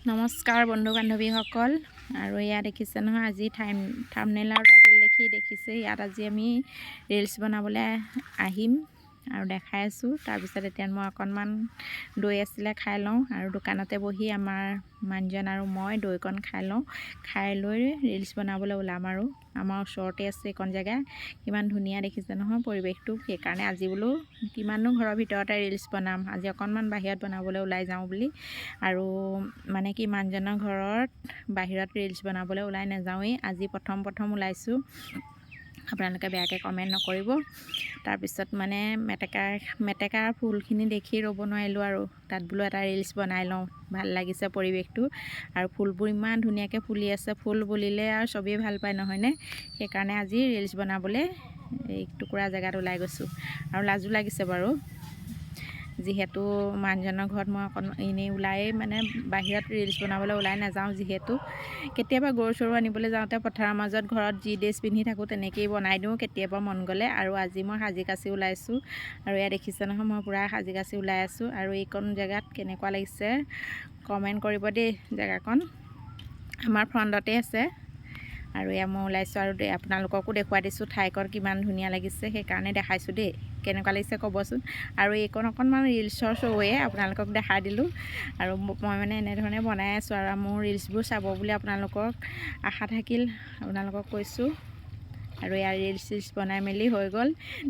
নমস্কাৰ বন্ধু বান্ধৱীসকল আৰু ইয়াত দেখিছে নহয় আজি থাম্বনেইল আৰু টাইটেল দেখি দেখিছে ইয়াত আজি আমি ৰিলছ বনাবলৈ আহিম আৰু দেখাই আছোঁ। তাৰপিছত এতিয়া মই অকণমান দৈ আছিলে খাই লওঁ আৰু দোকানতে বহি আমাৰ মানুহজন আৰু মই দৈকণ খাই লওঁ, খাই লৈ ৰিলছ বনাবলৈ ওলাম। আৰু আমাৰ ওচৰতে আছে এইকণ জেগা, কিমান ধুনীয়া দেখিছে নহয় পৰিৱেশটো। সেইকাৰণে আজি বোলো কিমাননো ঘৰৰ ভিতৰতে ৰিলছ বনাম, আজি অকণমান বাহিৰত বনাবলৈ ওলাই যাওঁ বুলি। আৰু মানে কি মানুহজনৰ ঘৰত বাহিৰত ৰিলছ বনাবলৈ ওলাই নাযাওঁৱেই, আজি প্ৰথম ওলাইছোঁ। আপোনালোকে বেয়াকৈ কমেণ্ট নকৰিব। তাৰপিছত মানে মেটেকাৰ ফুলখিনি দেখি ৰ'ব নোৱাৰিলোঁ আৰু তাত বোলো এটা ৰিলছ বনাই লওঁ, ভাল লাগিছে পৰিৱেশটো। আৰু ফুলবোৰ ইমান ধুনীয়াকৈ ফুলি আছে, ফুল বুলিলে আৰু চবেই ভাল পায় নহয়নে। সেইকাৰণে আজি ৰিলছ বনাবলৈ এই টুকুৰা জেগাত ওলাই গৈছোঁ আৰু লাজো লাগিছে বাৰু, যিহেতু মানুহজনৰ ঘৰত মই এনেই ওলায়েই মানে বাহিৰত ৰিলছ বনাবলৈ ওলাই নাযাওঁ। যিহেতু কেতিয়াবা গৰু চৰু আনিবলৈ যাওঁতে পথাৰৰ মাজত ঘৰত যি ড্ৰেছ পিন্ধি থাকোঁ তেনেকৈয়ে বনাই দিওঁ কেতিয়াবা মন গ'লে। আৰু আজি মই সাজি কাচি ওলাইছোঁ আৰু এয়া দেখিছে নহয় মই পূৰা সাজি কাচি ওলাই আছোঁ। আৰু এইকণ জেগাত কেনেকুৱা লাগিছে কমেণ্ট কৰিব দেই। জেগাকণ আমাৰ ফ্ৰণ্টতে আছে আৰু এয়া মই ওলাইছোঁ আৰু আপোনালোককো দেখুৱাই দিছোঁ ঠাইকণ কিমান ধুনীয়া লাগিছে, সেইকাৰণে দেখাইছোঁ দেই। কেনেকুৱা লাগিছে ক'বচোন। আৰু এইকণ অকণমান ৰিলছৰ শ্ব'ৱে আপোনালোকক দেখাই দিলোঁ। আৰু মই মানে এনেধৰণে বনাই আছোঁ আৰু মোৰ ৰিলছবোৰ চাব বুলি আপোনালোকক আশা থাকিল, আপোনালোকক কৈছোঁ। আৰু ইয়াৰ ৰিলছ বনাই মেলি হৈ গ'ল।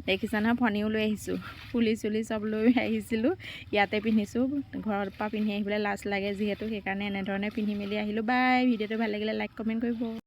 দেখিছে নহয় ফণিও লৈ আহিছোঁ, ফুলি চুলি চব লৈ আহিছিলোঁ, ইয়াতে পিন্ধিছোঁ। ঘৰৰ পৰা পিন্ধি আহিবলৈ লাজ লাগে যিহেতু, সেইকাৰণে এনেধৰণে পিন্ধি মেলি আহিলোঁ। বাই, ভিডিঅ'টো ভাল লাগিলে লাইক কমেণ্ট কৰিব।